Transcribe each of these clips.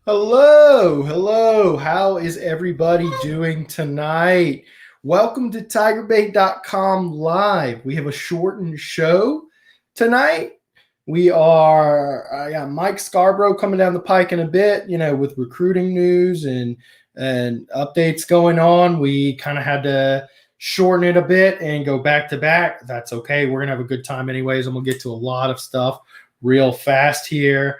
Hello, hello. How is everybody doing tonight? Welcome to TigerBait.com Live. We have a shortened show tonight. I got Mike Scarborough coming down the pike in a bit, with recruiting news and updates going on. We kind of had to shorten it a bit and go back to back. That's okay. We're gonna have a good time anyways. I'm gonna get to a lot of stuff real fast here.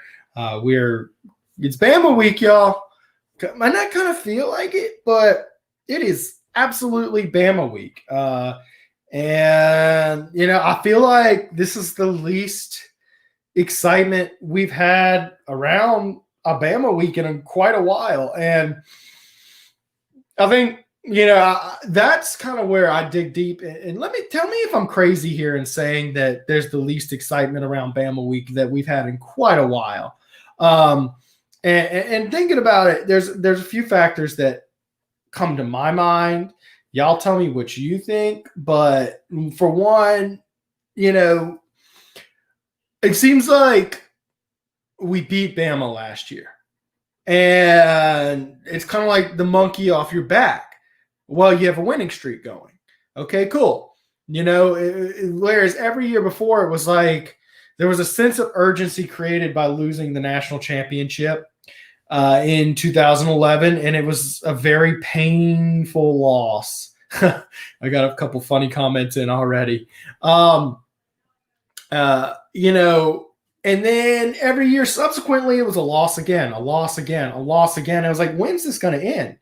It's Bama week, y'all. Might not kind of feel like it, but it is absolutely Bama week. I feel like this is the least excitement we've had around a Bama week in quite a while. And I think, that's kind of where I dig deep. And tell me if I'm crazy here in saying that there's the least excitement around Bama week that we've had in quite a while. And thinking about it, there's a few factors that come to my mind. Y'all tell me what you think. But for one, it seems like we beat Bama last year. And it's kind of like the monkey off your back. Well, you have a winning streak going. Okay, cool. Whereas every year before, it was like there was a sense of urgency created by losing the national championship in 2011, and it was a very painful loss. I got a couple funny comments in already. And then every year subsequently, it was a loss again, a loss again, a loss again. I was like, when's this going to end?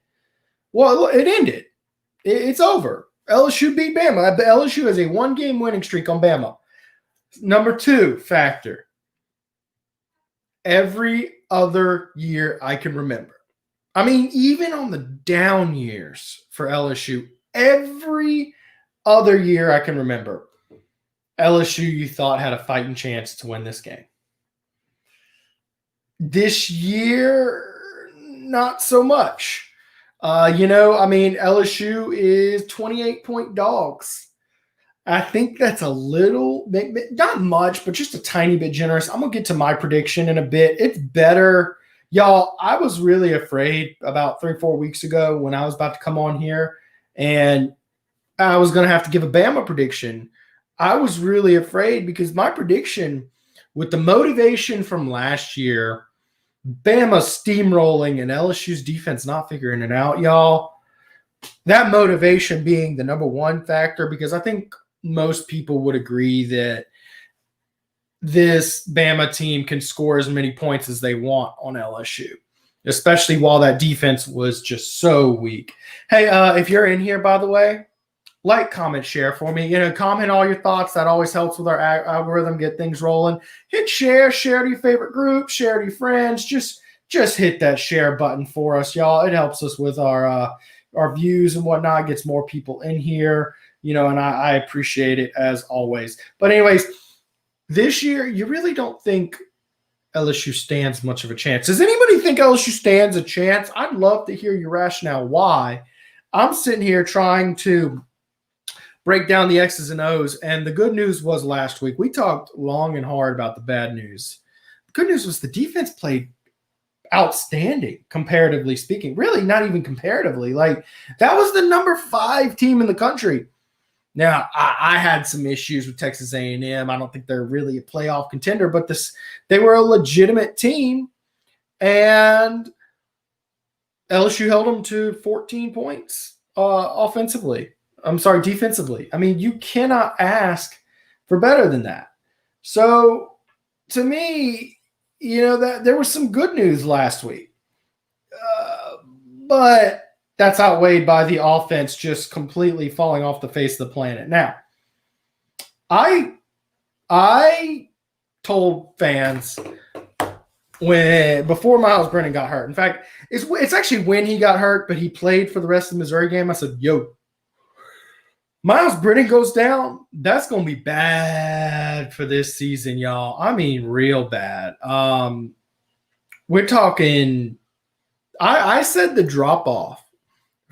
Well, it ended. It's over. LSU beat Bama. LSU has a one-game winning streak on Bama. Number two factor. Every other year I can remember. I mean, even on the down years for LSU, every other year I can remember, LSU you thought had a fighting chance to win this game. This year, not so much. LSU is 28-point dogs. I think that's a little, not much, but just a tiny bit generous. I'm going to get to my prediction in a bit. It's better. Y'all, I was really afraid about 3-4 weeks ago when I was about to come on here and I was going to have to give a Bama prediction. I was really afraid because my prediction with the motivation from last year, Bama steamrolling and LSU's defense not figuring it out, y'all, that motivation being the number one factor, because I think most people would agree that this Bama team can score as many points as they want on LSU, especially while that defense was just so weak. Hey, if you're in here, by the way, like, comment, share for me. Comment all your thoughts. That always helps with our algorithm, get things rolling. Hit share to your favorite group, share to your friends. Just hit that share button for us, y'all. It helps us with our views and whatnot, gets more people in here, and I appreciate it as always. But anyways, this year, you really don't think LSU stands much of a chance. Does anybody think LSU stands a chance? I'd love to hear your rationale why. I'm sitting here trying to break down the X's and O's, and the good news was last week, we talked long and hard about the bad news. The good news was the defense played outstanding, comparatively speaking. Really, not even comparatively. Like, that was the number 5 team in the country. Now, I had some issues with Texas A&M. I don't think they're really a playoff contender, but they were a legitimate team, and LSU held them to 14 points defensively. I mean, you cannot ask for better than that. So, to me, that there was some good news last week, but that's outweighed by the offense just completely falling off the face of the planet. Now, I told fans before Miles Brennan got hurt. In fact, it's actually when he got hurt, but he played for the rest of the Missouri game. I said, "Yo, Miles Brennan goes down, that's going to be bad for this season, y'all. I mean, real bad." We're talking – I said the drop-off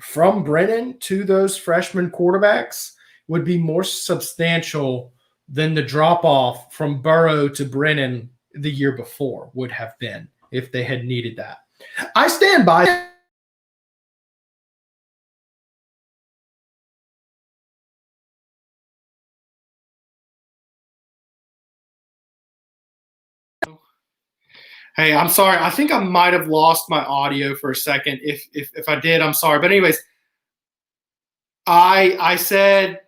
from Brennan to those freshman quarterbacks would be more substantial than the drop-off from Burrow to Brennan the year before would have been if they had needed that. I stand by. Hey, I'm sorry. I think I might have lost my audio for a second. If I did, I'm sorry. But anyways, I said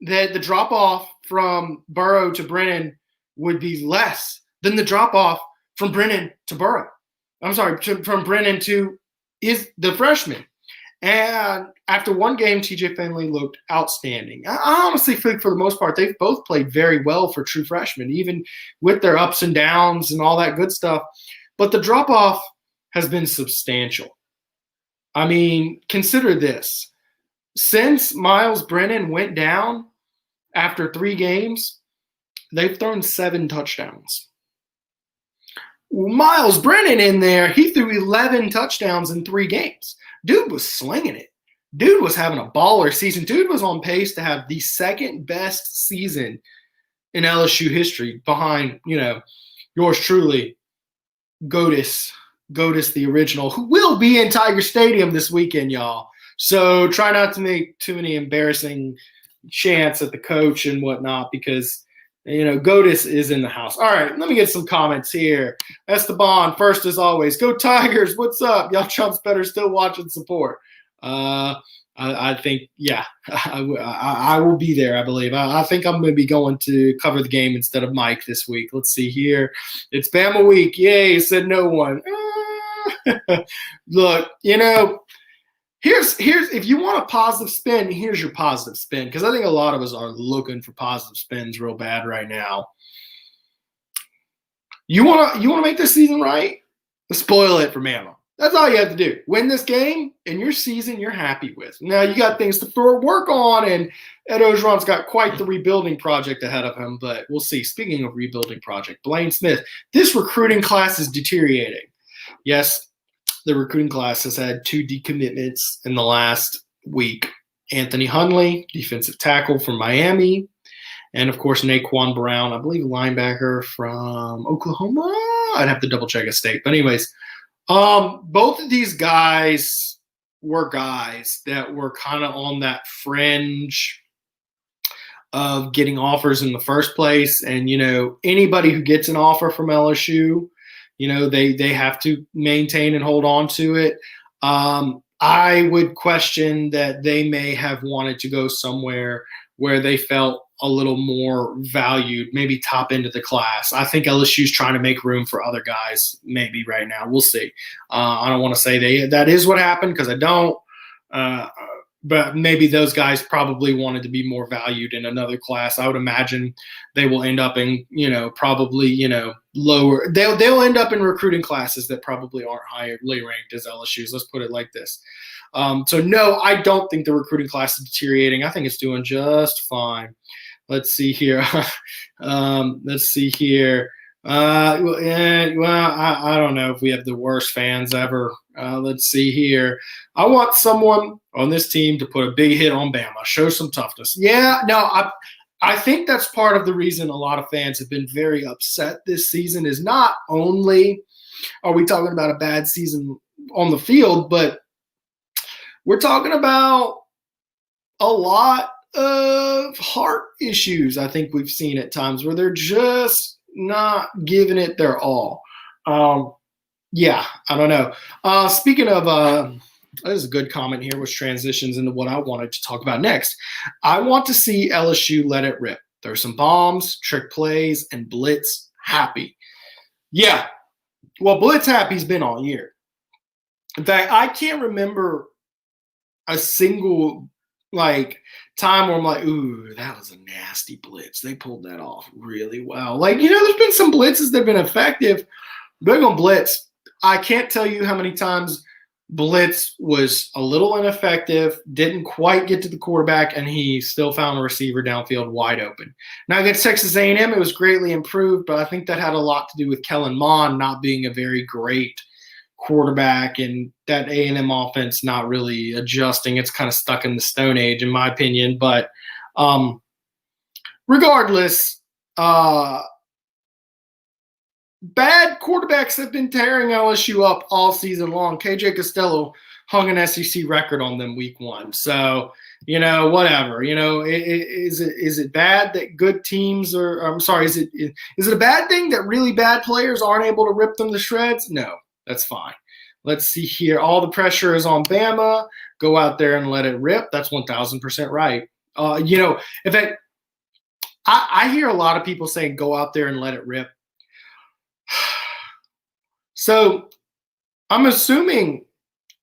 that the drop off from Burrow to Brennan would be less than the drop off from Brennan to Burrow. I'm sorry, from Brennan to the freshman. And after one game, TJ Finley looked outstanding. I honestly think for the most part, they've both played very well for true freshmen, even with their ups and downs and all that good stuff. But the drop-off has been substantial. I mean, consider this. Since Miles Brennan went down after 3 games, they've thrown 7 touchdowns. Miles Brennan in there, he threw 11 touchdowns in 3 games. Dude was slinging it. Dude was having a baller season. Dude was on pace to have the second best season in LSU history behind, yours truly, Goatus the original, who will be in Tiger Stadium this weekend, y'all. So try not to make too many embarrassing chants at the coach and whatnot because, Goatus is in the house. All right, let me get some comments here. Esteban, first as always. Go Tigers. What's up? Y'all chumps better still watch and support. I think, yeah, I will be there, I believe. I think I'm going to be going to cover the game instead of Mike this week. Let's see here. It's Bama week. Yay, said no one. Look, here's if you want a positive spin, here's your positive spin, because I think a lot of us are looking for positive spins real bad right now. You wanna make this season right? Spoil it for Bama. That's all you have to do. Win this game, and your season you're happy with. Now you got things to work on, and Ed Orgeron's got quite the rebuilding project ahead of him, but we'll see. Speaking of rebuilding project, Blaine Smith, this recruiting class is deteriorating. Yes, the recruiting class has had 2 decommitments in the last week. Anthony Hundley, defensive tackle from Miami, and, of course, Naquan Brown, I believe linebacker from Oklahoma. I'd have to double-check his state. But anyways, both of these guys were guys that were kind of on that fringe of getting offers in the first place. And, anybody who gets an offer from LSU, they have to maintain and hold on to it. I would question that they may have wanted to go somewhere where they felt a little more valued, maybe top end of the class. I think LSU's trying to make room for other guys maybe right now. We'll see. I don't want to say that is what happened because I don't. But maybe those guys probably wanted to be more valued in another class. I would imagine they will end up in, probably, lower. They'll end up in recruiting classes that probably aren't highly ranked as LSU's. Let's put it like this. So, no, I don't think the recruiting class is deteriorating. I think it's doing just fine. Let's see here. I don't know if we have the worst fans ever. Let's see here. I want someone on this team to put a big hit on Bama, show some toughness. Yeah, no, I think that's part of the reason a lot of fans have been very upset this season is not only are we talking about a bad season on the field, but we're talking about a lot of heart issues I think we've seen at times where they're just not giving it their all. Yeah, I don't know. Speaking of this is a good comment here, which transitions into what I wanted to talk about next. I want to see LSU let it rip. There's some bombs, trick plays, and blitz happy. Yeah, well, blitz happy's been all year. In fact, I can't remember a single time where I'm like, ooh, that was a nasty blitz. They pulled that off really well. There's been some blitzes that have been effective. Big on blitz. I can't tell you how many times blitz was a little ineffective, didn't quite get to the quarterback, and he still found a receiver downfield wide open. Now against Texas A&M, it was greatly improved, but I think that had a lot to do with Kellen Mond not being a very great quarterback and that A&M offense not really adjusting. It's kind of stuck in the Stone Age, in my opinion. But regardless, bad quarterbacks have been tearing LSU up all season long. KJ Costello hung an SEC record on them week 1. So, whatever. Is it bad that good teams are? I'm sorry. Is it a bad thing that really bad players aren't able to rip them to shreds? No, that's fine. Let's see here. All the pressure is on Bama. Go out there and let it rip. That's 1,000% right. In fact, I hear a lot of people saying go out there and let it rip. So I'm assuming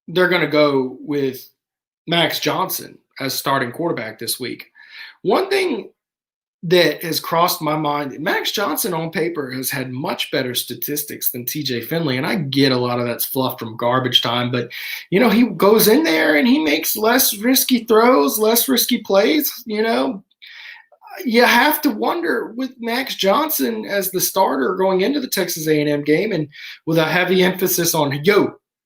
they're going to go with Max Johnson as starting quarterback this week. One thing that has crossed my mind, Max Johnson on paper has had much better statistics than TJ Finley, and I get a lot of that's fluff from garbage time, but he goes in there and he makes less risky throws, less risky plays. You have to wonder with Max Johnson as the starter going into the Texas A&M game, and with a heavy emphasis on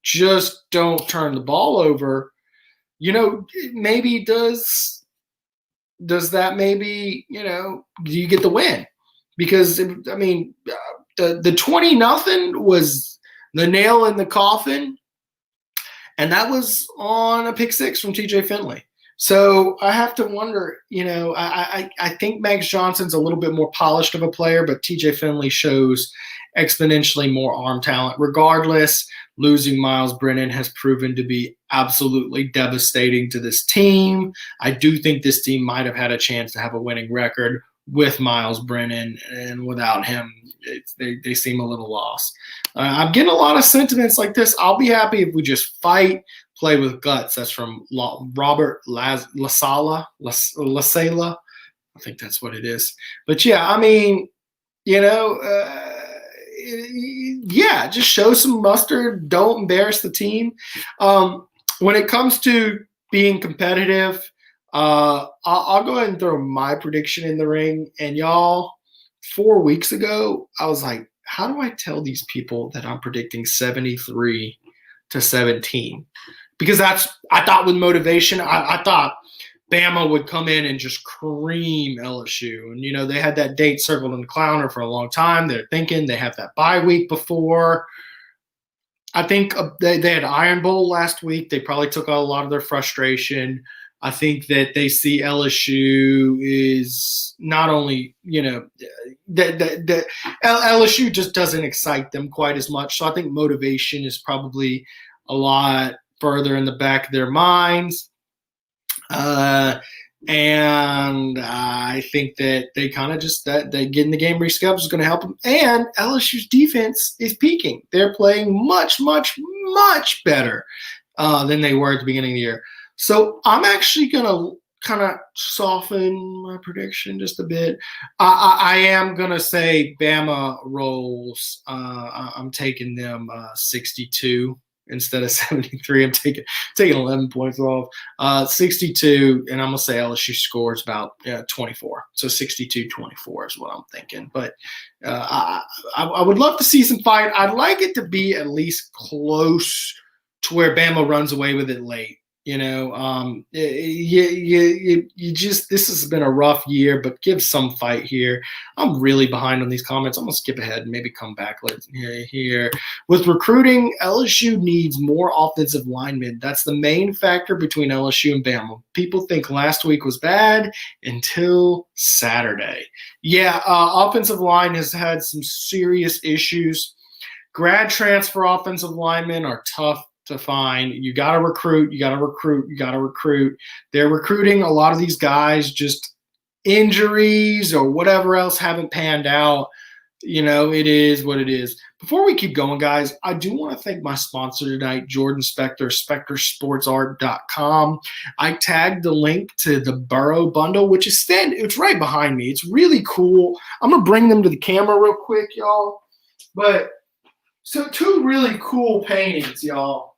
just don't turn the ball over. Maybe does that maybe, do you get the win? Because, the 20-0 was the nail in the coffin, and that was on a pick 6 from TJ Finley. So I have to wonder, I think Max Johnson's a little bit more polished of a player, but TJ Finley shows exponentially more arm talent. Regardless, losing Miles Brennan has proven to be absolutely devastating to this team. I do think this team might have had a chance to have a winning record with Miles Brennan, and without him, they seem a little lost. I'm getting a lot of sentiments like this. I'll be happy if we just fight, play with guts. That's from Robert Lasala. I think that's what it is. But yeah, just show some mustard. Don't embarrass the team. When it comes to being competitive, I'll go ahead and throw my prediction in the ring. And y'all, 4 weeks ago, I was like, how do I tell these people that I'm predicting 73-17? Because I thought with motivation, I thought Bama would come in and just cream LSU. And, they had that date circled in the calendar for a long time. They're thinking they have that bye week before. I think they had Iron Bowl last week. They probably took out a lot of their frustration. I think that they see LSU is not only, that LSU just doesn't excite them quite as much. So I think motivation is probably a lot further in the back of their minds. And I think that they kind of just that getting the game rescheduled is going to help them. And LSU's defense is peaking. They're playing much, much, much better than they were at the beginning of the year. So I'm actually going to kind of soften my prediction just a bit. I am going to say Bama rolls. I'm taking them 62 instead of 73. I'm taking 11 points off. 62, and I'm going to say LSU scores about 24. So 62-24 is what I'm thinking. But I would love to see some fight. I'd like it to be at least close to where Bama runs away with it late. This has been a rough year, but give some fight here. I'm really behind on these comments. I'm going to skip ahead and maybe come back here. With recruiting, LSU needs more offensive linemen. That's the main factor between LSU and Bama. People think last week was bad until Saturday. Offensive line has had some serious issues. Grad transfer offensive linemen are tough to find. You got to recruit. They're recruiting a lot of these guys, just injuries or whatever else haven't panned out. It is what it is. Before we keep going, guys, I do want to thank my sponsor tonight, Jordan Spector, SpectorSportsArt.com. I tagged the link to the Burrow bundle, which is it's right behind me. It's really cool. I'm going to bring them to the camera real quick, y'all. But so 2 really cool paintings, y'all.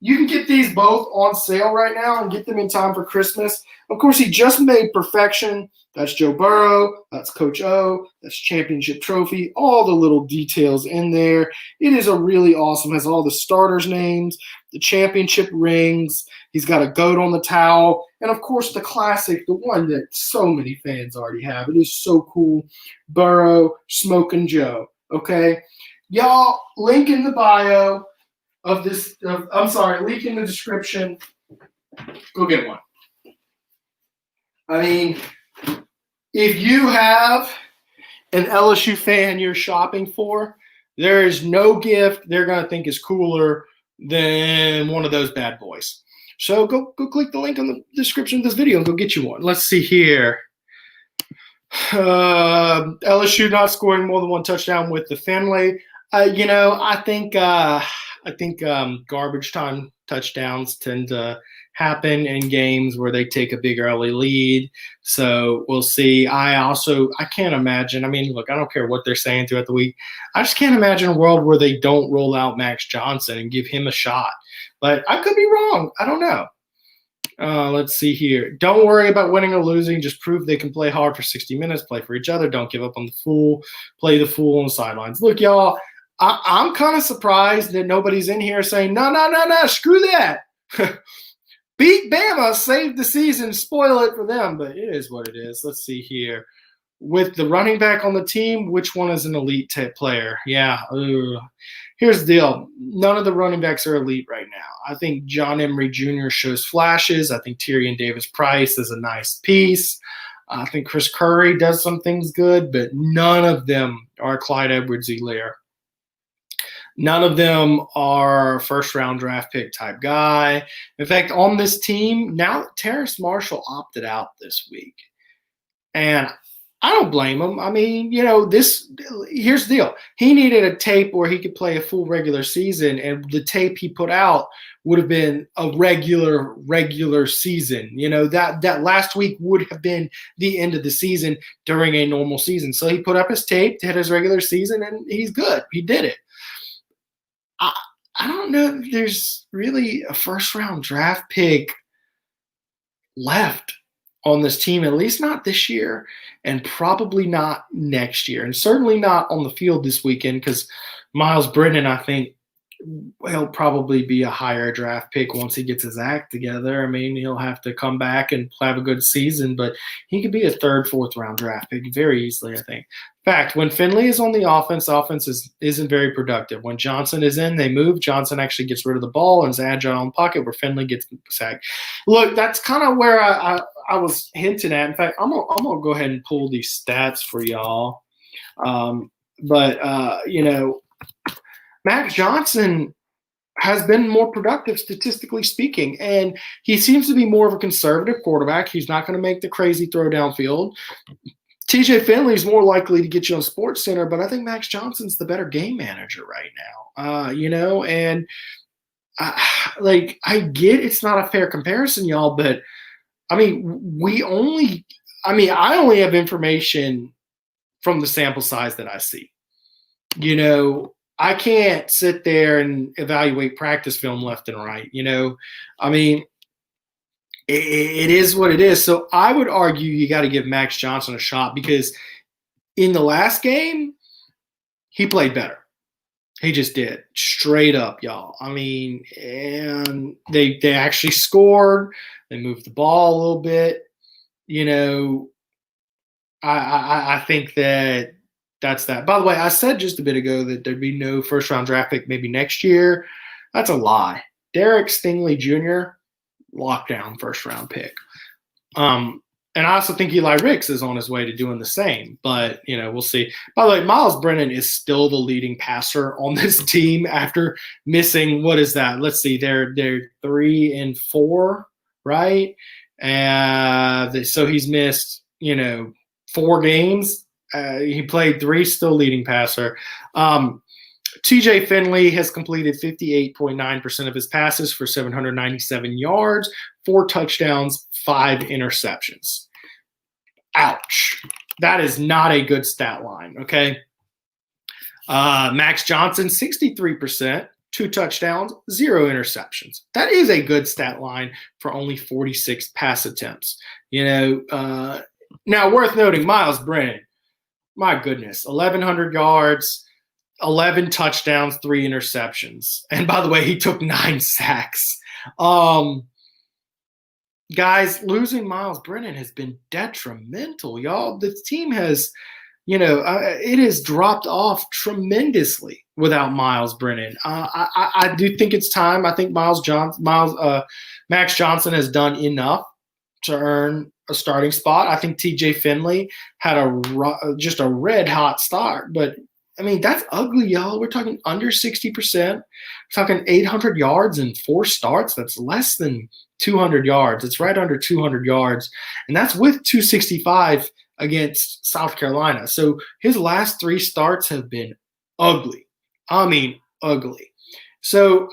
You can get these both on sale right now and get them in time for Christmas. Of course, he just made Perfection. That's Joe Burrow. That's Coach O. That's Championship Trophy. All the little details in there. It is a really awesome. Has all the starters' names, the championship rings. He's got a goat on the towel. And, of course, the classic, the one that so many fans already have. It is so cool. Burrow, Smokin' Joe. Okay, y'all. Link in the bio of this. Link in the description. Go get one. I mean, if you have an LSU fan you're shopping for, there is no gift they're going to think is cooler than one of those bad boys. So go click the link in the description of this video and go get you one. Let's see here. LSU not scoring more than one touchdown with the Finley. I think garbage time touchdowns tend to happen in games where they take a big early lead. So we'll see. I can't imagine. I mean, look, I don't care what they're saying throughout the week. I just can't imagine a world where they don't roll out Max Johnson and give him a shot. But I could be wrong. I don't know. Let's see here. Don't worry about winning or losing. Just prove they can play hard for 60 minutes, play for each other. Don't give up on the fool. Play the fool on the sidelines. Look, y'all, I'm kind of surprised that nobody's in here saying, no, screw that. Beat Bama, save the season, spoil it for them. But it is what it is. Let's see here. With the running back on the team, which one is an elite player? Yeah. Here's the deal. None of the running backs are elite right now. I think John Emery Jr. shows flashes. I think Tyrion Davis-Price is a nice piece. I think Chris Curry does some things good, but none of them are Clyde Edwards-Helaire. None of them are first-round draft pick type guy. In fact, on this team, now Terrace Marshall opted out this week. And I don't blame him. I mean, here's the deal. He needed a tape where he could play a full regular season, and the tape he put out would have been a regular season. That last week would have been the end of the season during a normal season. So he put up his tape, hit his regular season, and he's good. He did it. I don't know if there's really a first-round draft pick left on this team, at least not this year, and probably not next year, and certainly not on the field this weekend, because Miles Brennan, I think, he'll probably be a higher draft pick once he gets his act together. I mean, he'll have to come back and have a good season, but he could be a third, fourth-round draft pick very easily, I think. In fact, when Finley is on the offense isn't very productive. When Johnson is in, they move. Johnson actually gets rid of the ball and is agile in the pocket, where Finley gets sacked. Look, that's kind of where I was hinting at. In fact, I'm gonna go ahead and pull these stats for y'all. Max Johnson has been more productive statistically speaking, and he seems to be more of a conservative quarterback. He's not going to make the crazy throw downfield. TJ Finley is more likely to get you on Sports Center, but I think Max Johnson's the better game manager right now. And I get it's not a fair comparison, y'all, but I mean, I only have information from the sample size that I see. I can't sit there and evaluate practice film left and right. I mean, it is what it is. So I would argue you got to give Max Johnson a shot, because in the last game, he played better. He just did, straight up, y'all. I mean, and they actually scored. They moved the ball a little bit. I think that's that. By the way, I said just a bit ago that there'd be no first-round draft pick maybe next year. That's a lie. Derek Stingley Jr., lockdown first-round pick. And I also think Eli Ricks is on his way to doing the same. But, we'll see. By the way, Miles Brennan is still the leading passer on this team after missing, what is that? Let's see, they're 3-4, right? So he's missed, 4 games. He played 3, still leading passer. TJ Finley has completed 58.9% of his passes for 797 yards, 4 touchdowns, 5 interceptions. Ouch. That is not a good stat line, okay? Max Johnson, 63%, 2 touchdowns, 0 interceptions. That is a good stat line for only 46 pass attempts. Now worth noting, Miles Brennan, my goodness, 1,100 yards, 11 touchdowns, 3 interceptions. And by the way, he took 9 sacks. Guys, losing Miles Brennan has been detrimental, y'all. This team has it has dropped off tremendously without Miles Brennan. I do think it's time. I think Max Johnson has done enough to earn a starting spot. I think TJ Finley had just a red hot start, but I mean, that's ugly, y'all. We're talking under 60%. We're talking 800 yards in 4 starts. That's less than 200 yards. It's right under 200 yards, and that's with 265 against South Carolina. So his last 3 starts have been ugly. I mean, ugly. So,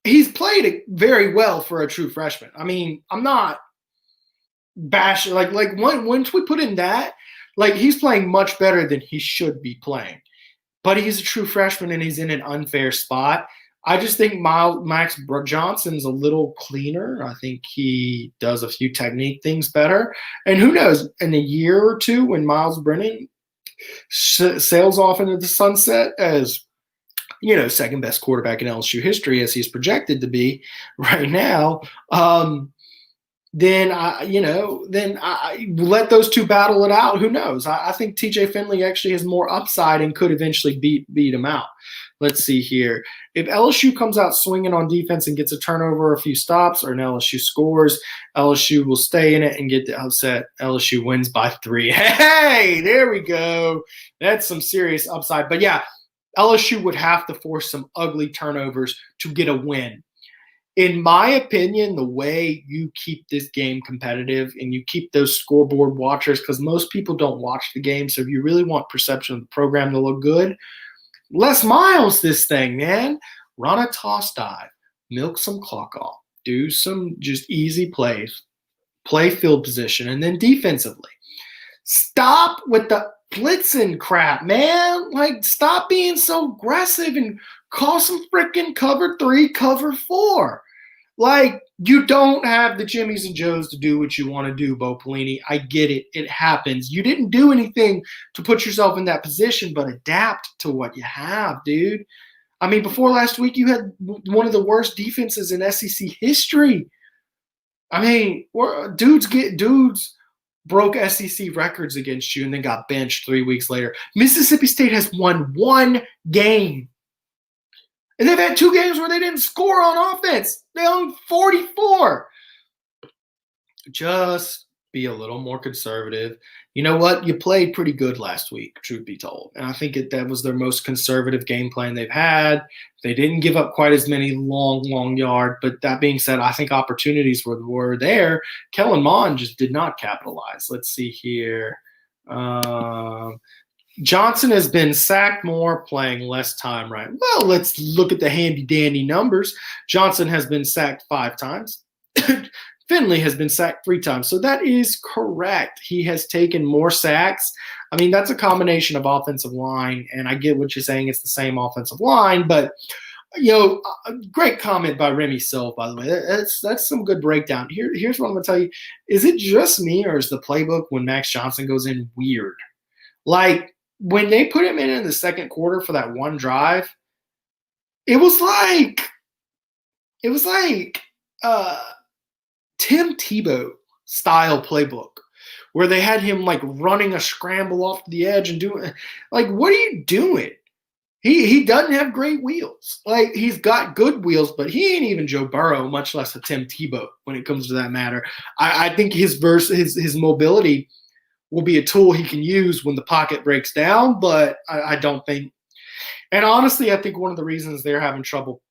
he's played very well for a true freshman. I mean, I'm not bashing. Once we put in that, he's playing much better than he should be playing. But he's a true freshman, and he's in an unfair spot. I just think Max Johnson's a little cleaner. I think he does a few technique things better. And who knows, in a year or two, when Miles Brennan sails off into the sunset as, second best quarterback in LSU history, as he's projected to be right now, then I let those two battle it out. Who knows? I think TJ Finley actually has more upside and could eventually beat him out. Let's see here. If LSU comes out swinging on defense and gets a turnover, a few stops, or an LSU scores, LSU will stay in it and get the upset. LSU wins by 3. Hey, there we go. That's some serious upside. But yeah, LSU would have to force some ugly turnovers to get a win. In my opinion, the way you keep this game competitive and you keep those scoreboard watchers, because most people don't watch the game, so if you really want perception of the program to look good, Les Miles this thing, man. Run a toss dive, milk some clock off, do some just easy plays, play field position, and then defensively. Stop with the blitzing crap, man. Stop being so aggressive and call some freaking cover 3, cover 4. You don't have the Jimmies and Joes to do what you want to do, Bo Pelini. I get it. It happens. You didn't do anything to put yourself in that position, but adapt to what you have, dude. I mean, before last week, you had one of the worst defenses in SEC history. I mean, dudes broke SEC records against you and then got benched 3 weeks later. Mississippi State has won 1 game. And they've had 2 games where they didn't score on offense. They own 44. Just be a little more conservative. You know what? You played pretty good last week, truth be told. And I think that was their most conservative game plan they've had. They didn't give up quite as many long yard. But that being said, I think opportunities were there. Kellen Mond just did not capitalize. Let's see here. Johnson has been sacked more, playing less time, right? Well, let's look at the handy-dandy numbers. Johnson has been sacked 5 times. Finley has been sacked 3 times. So that is correct. He has taken more sacks. I mean, that's a combination of offensive line, and I get what you're saying. It's the same offensive line, but a great comment by Remy Sylve, by the way. That's some good breakdown. Here's what I'm going to tell you. Is it just me, or is the playbook when Max Johnson goes in weird? When they put him in the second quarter for that one drive, it was like Tim Tebow style playbook where they had him running a scramble off the edge and doing what are you doing? He doesn't have great wheels. He's got good wheels, but he ain't even Joe Burrow, much less a Tim Tebow when it comes to that matter. I think his mobility will be a tool he can use when the pocket breaks down, but I don't think – and honestly, I think one of the reasons they're having trouble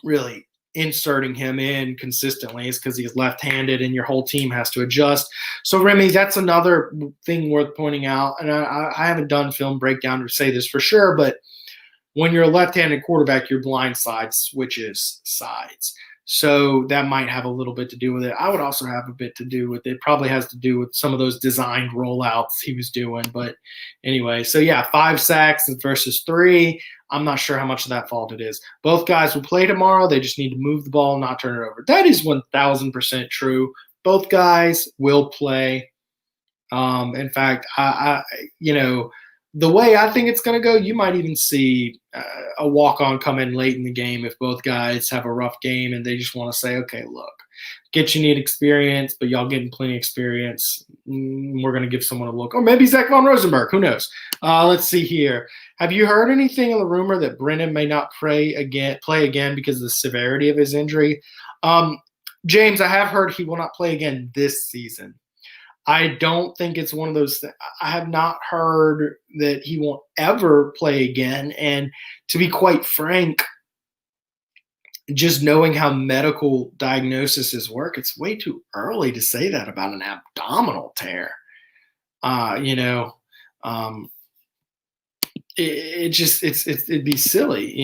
really inserting him in consistently is because he's left-handed and your whole team has to adjust. So, Remy, that's another thing worth pointing out, and I haven't done film breakdown to say this for sure, but when you're a left-handed quarterback, your blind side switches sides. So that might have a little bit to do with it. I would also have a bit to do with it. Probably has to do with some of those designed rollouts he was doing. But anyway, so yeah, 5 sacks versus 3. I'm not sure how much of that fault it is. Both guys will play tomorrow. They just need to move the ball, not turn it over. That is 1,000% true. Both guys will play. In fact, the way I think it's going to go, you might even see a walk-on come in late in the game if both guys have a rough game and they just want to say, okay, look, Get you need experience, but y'all getting plenty of experience. We're going to give someone a look. Or maybe Zach Von Rosenberg. Who knows? Let's see here. Have you heard anything in the rumor that Brennan may not play again because of the severity of his injury? James, I have heard he will not play again this season. I don't think it's one of those I have not heard that he won't ever play again. And to be quite frank, just knowing how medical diagnoses work, it's way too early to say that about an abdominal tear. It'd be silly,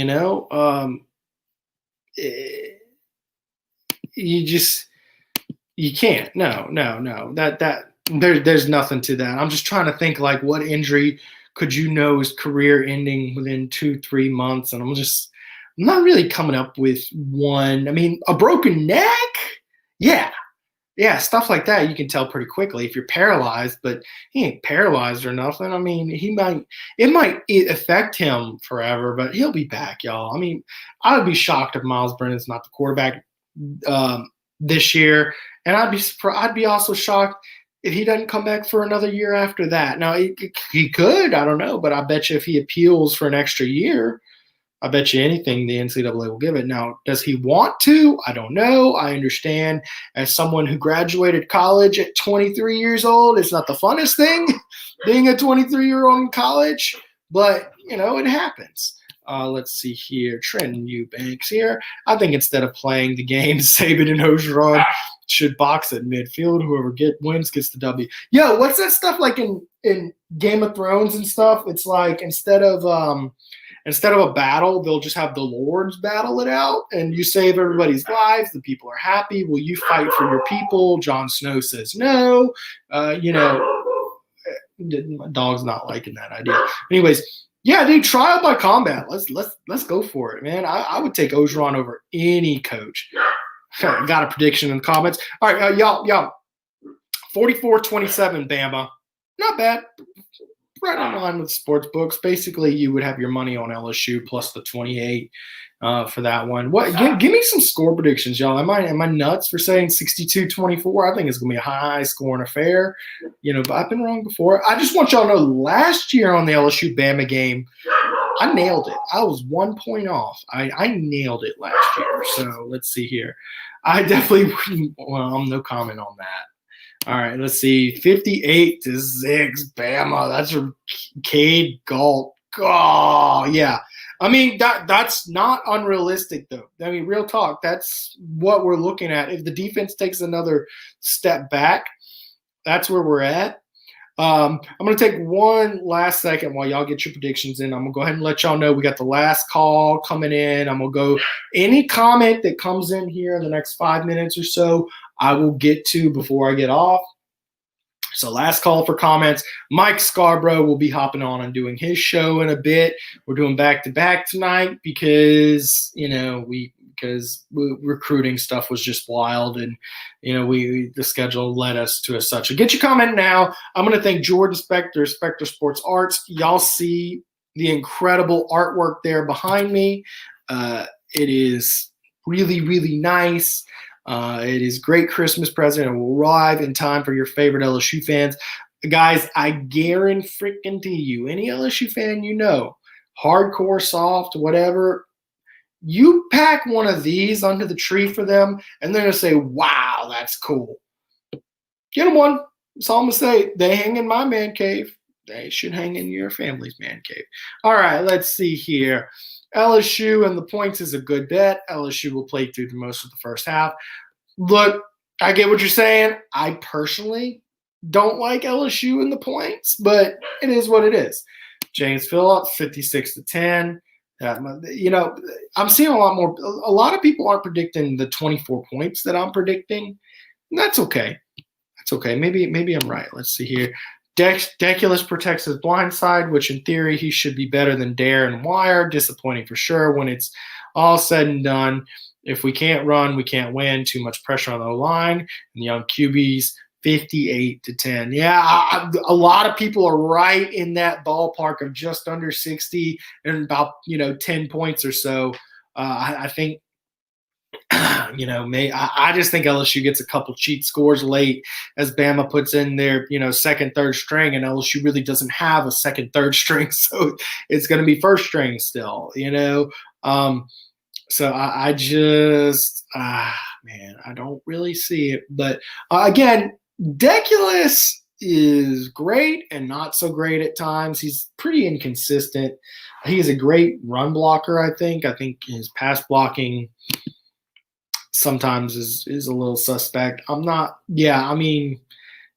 you can't. No. There's nothing to that. I'm just trying to think like what injury could is career ending within 2-3 months, and I'm not really coming up with one. I mean, a broken neck, yeah, stuff like that you can tell pretty quickly if you're paralyzed, but he ain't paralyzed or nothing. I mean, it might affect him forever, but he'll be back, y'all. I mean, I would be shocked if Miles Brennan's not the quarterback this year, and I'd be also shocked if he doesn't come back for another year after that. Now he could, I don't know, but I bet you if he appeals for an extra year, I bet you anything the NCAA will give it. Now, does he want to? I don't know. I understand as someone who graduated college at 23 years old, it's not the funnest thing being a 23-year-old in college, but, it happens. Let's see here. Trenton Eubanks here. I think instead of playing the game, Saban and Ogeron should box at midfield. Whoever wins gets the W. Yo, what's that stuff like in Game of Thrones and stuff? It's like instead of a battle, they'll just have the lords battle it out, and you save everybody's lives. The people are happy. Will you fight for your people? Jon Snow says no. My dog's not liking that idea. Anyways, yeah, dude, trial by combat. Let's go for it, man. I would take Ogeron over any coach. Got a prediction in the comments. All right, y'all. 44-27, Bama. Not bad. Right on line with sports books. Basically, you would have your money on LSU plus the 28 for that one. What? Give me some score predictions, y'all. Am I nuts for saying 62-24? I think it's gonna be a high scoring affair. But I've been wrong before. I just want y'all to know last year on the LSU Bama game, I nailed it. I was 1 point off. I nailed it last year. So let's see here. I definitely wouldn't. Well, no comment on that. All right, let's see. 58-6, Bama. That's a Cade Galt. Oh, yeah. I mean, that's not unrealistic, though. I mean, real talk, that's what we're looking at. If the defense takes another step back, that's where we're at. I'm going to take one last second while y'all get your predictions in. I'm going to go ahead and let y'all know we got the last call coming in. I'm going to go any comment that comes in here in the next 5 minutes or so, I will get to before I get off. So last call for comments. Mike Scarborough will be hopping on and doing his show in a bit. We're doing back-to-back tonight because, recruiting stuff was just wild, and the schedule led us to as such. So get your comment now. I'm going to thank Jordan Spector, Spector Sports Arts. Y'all see the incredible artwork there behind me. It is really, really nice. It is great Christmas present. It will arrive in time for your favorite LSU fans. Guys, I guarantee you, any LSU fan hardcore, soft, whatever, you pack one of these under the tree for them, and they're going to say, wow, that's cool. Get them one. That's all I'm going to say. They hang in my man cave. They should hang in your family's man cave. All right, let's see here. LSU and the points is a good bet. LSU will play through most of the first half. Look, I get what you're saying. I personally don't like LSU in the points, but it is what it is. James Phillips, 56-10. I'm seeing a lot of people aren't predicting the 24 points that I'm predicting. And that's okay. That's okay. Maybe I'm right. Let's see here. Deculus protects his blind side, which in theory he should be better than Dare and Wire. Disappointing for sure when it's all said and done. If we can't run, we can't win. Too much pressure on the line. And young QBs, 58-10. Yeah, a lot of people are right in that ballpark of just under 60 and about 10 points or so. I think I just think LSU gets a couple cheat scores late as Bama puts in their, second, third string, and LSU really doesn't have a second, third string, so it's going to be first string still, So I just, man, I don't really see it. But again, Deculus is great and not so great at times. He's pretty inconsistent. He is a great run blocker, I think. I think his pass blocking sometimes is a little suspect.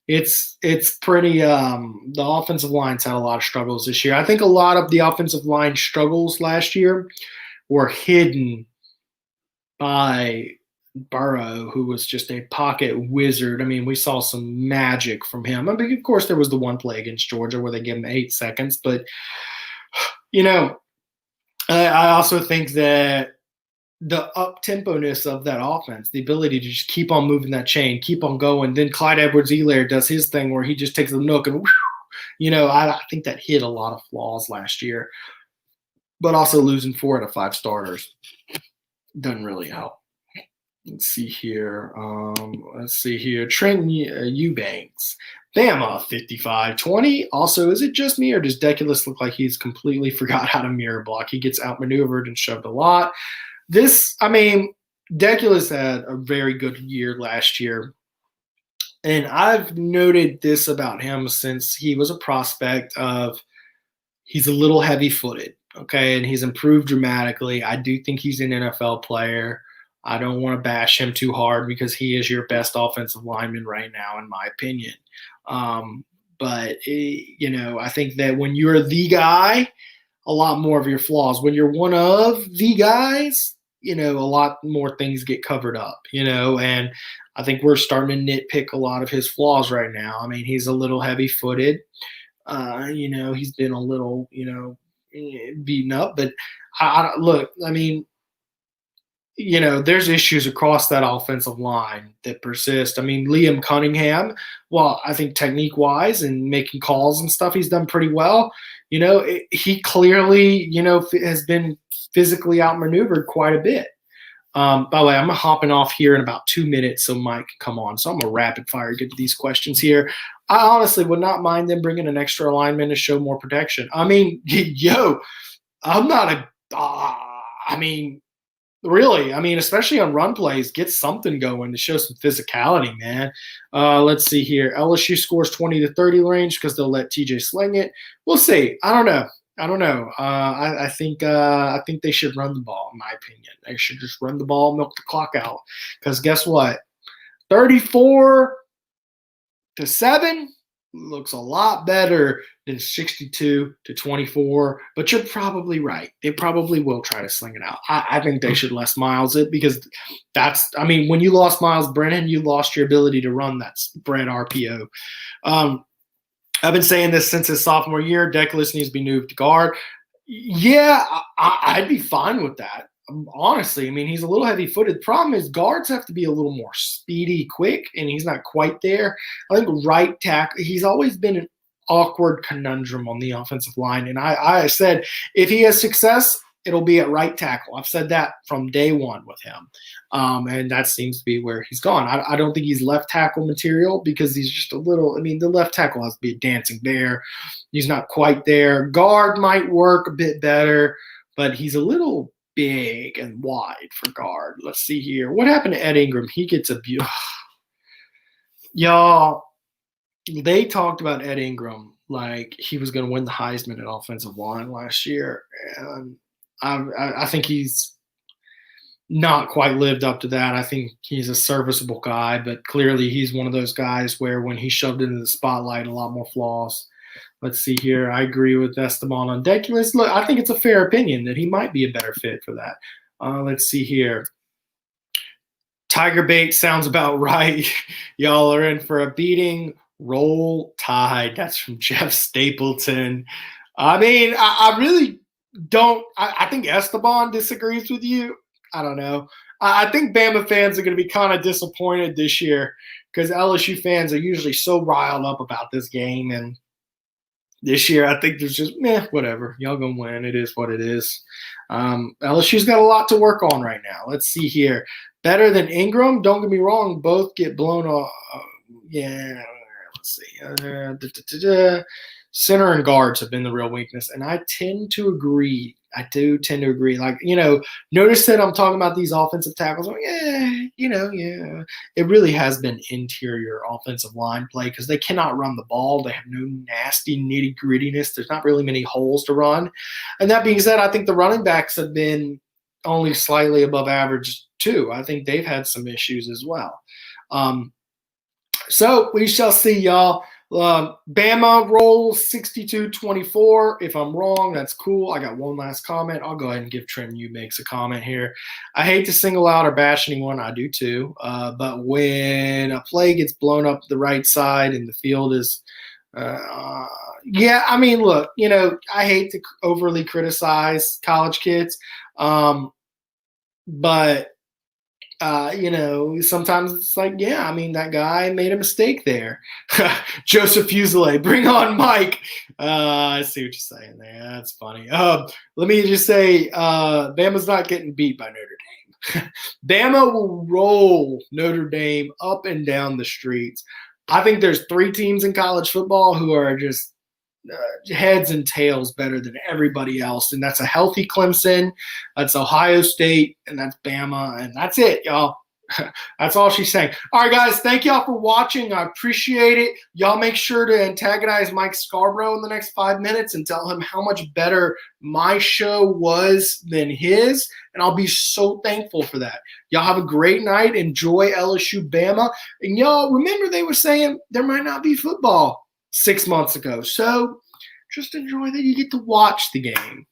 It's pretty the offensive line's had a lot of struggles this year. I think a lot of the offensive line struggles last year were hidden by Burrow, who was just a pocket wizard. I mean, we saw some magic from him. I mean, of course, there was the one play against Georgia where they gave him 8 seconds, but I also think that the up-tempo-ness of that offense, the ability to just keep on moving that chain, keep on going. Then Clyde Edwards-Helaire does his thing where he just takes the nook and, I think that hit a lot of flaws last year. But also losing 4 out of 5 starters doesn't really help. Let's see here. Trenton Eubanks. Bama, 55-20. Also, is it just me or does Deculus look like he's completely forgot how to mirror block? He gets outmaneuvered and shoved a lot. Deculus had a very good year last year. And I've noted this about him since he was a prospect of he's a little heavy-footed, okay, and he's improved dramatically. I do think he's an NFL player. I don't want to bash him too hard because he is your best offensive lineman right now, in my opinion. But I think that when you're the guy, a lot more of your flaws. When you're one of the guys, a lot more things get covered up, and I think we're starting to nitpick a lot of his flaws right now. I mean, he's a little heavy-footed. He's been a little, beaten up. But there's issues across that offensive line that persist. I mean, Liam Cunningham, well, I think technique-wise and making calls and stuff, he's done pretty well. He clearly, has been physically outmaneuvered quite a bit. By the way, I'm hopping off here in about 2 minutes so Mike can come on. So I'm going to rapid fire get to these questions here. I honestly would not mind them bringing an extra lineman to show more protection. I mean, I'm not really, especially on run plays, get something going to show some physicality, man. Let's see here. LSU scores 20 to 30 range because they'll let TJ sling it. We'll see. I don't know. I think they should run the ball, in my opinion. They should just run the ball, milk the clock out. Because guess what? 34-7 looks a lot better than 62-24. But you're probably right. They probably will try to sling it out. I think they should less Miles it because when you lost Miles Brennan, you lost your ability to run that spread RPO. I've been saying this since his sophomore year. Deculus needs to be moved to guard. Yeah, I'd be fine with that. Honestly, he's a little heavy-footed. The problem is guards have to be a little more speedy, quick, and he's not quite there. I think right tackle, he's always been an awkward conundrum on the offensive line. And I said if he has success, it'll be at right tackle. I've said that from day one with him. And that seems to be where he's gone. I don't think he's left tackle material because he's just a little – the left tackle has to be a dancing bear. He's not quite there. Guard might work a bit better, but he's a little big and wide for guard. Let's see here. What happened to Ed Ingram? He gets abused. Y'all, they talked about Ed Ingram like he was going to win the Heisman at offensive line last year. And I think he's not quite lived up to that. I think he's a serviceable guy, but clearly he's one of those guys where when he's shoved into the spotlight, a lot more flaws. Let's see here. I agree with Esteban on Deculus. Look, I think it's a fair opinion that he might be a better fit for that. Let's see here. Tiger bait sounds about right. Y'all are in for a beating. Roll Tide. That's from Jeff Stapleton. I really don't. I think Esteban disagrees with you. I don't know. I think Bama fans are going to be kind of disappointed this year because LSU fans are usually so riled up about this game. And this year, I think there's just, whatever. Y'all going to win. It is what it is. LSU's got a lot to work on right now. Let's see here. Better than Ingram? Don't get me wrong. Both get blown off. Yeah, let's see. Center and guards have been the real weakness, and I tend to agree. I do tend to agree. Like, notice that I'm talking about these offensive tackles. Like, yeah. It really has been interior offensive line play because they cannot run the ball. They have no nasty nitty grittiness. There's not really many holes to run. And that being said, I think the running backs have been only slightly above average too. I think they've had some issues as well. So we shall see, y'all. Bama rolls 62-24. If I'm wrong, that's cool. I got one last comment. I'll go ahead and give Trent Eubanks a comment here. I hate to single out or bash anyone. I do too. But when a play gets blown up the right side and the field is I mean, look, I hate to overly criticize college kids. But sometimes it's like, yeah, I mean, that guy made a mistake there. Joseph Fuselier, bring on Mike. I see what you're saying there. That's funny. Let me just say, Bama's not getting beat by Notre Dame. Bama will roll Notre Dame up and down the streets. I think there's 3 teams in college football who are just heads and tails better than everybody else, and that's a healthy Clemson, that's Ohio State, and that's Bama, and that's it, y'all. That's all she's saying. All right, guys, thank y'all for watching. I appreciate it. Y'all make sure to antagonize Mike Scarborough in the next 5 minutes and tell him how much better my show was than his, and I'll be so thankful for that. Y'all have a great night. Enjoy LSU Bama, and y'all remember they were saying there might not be football 6 months ago. So just enjoy that you get to watch the game.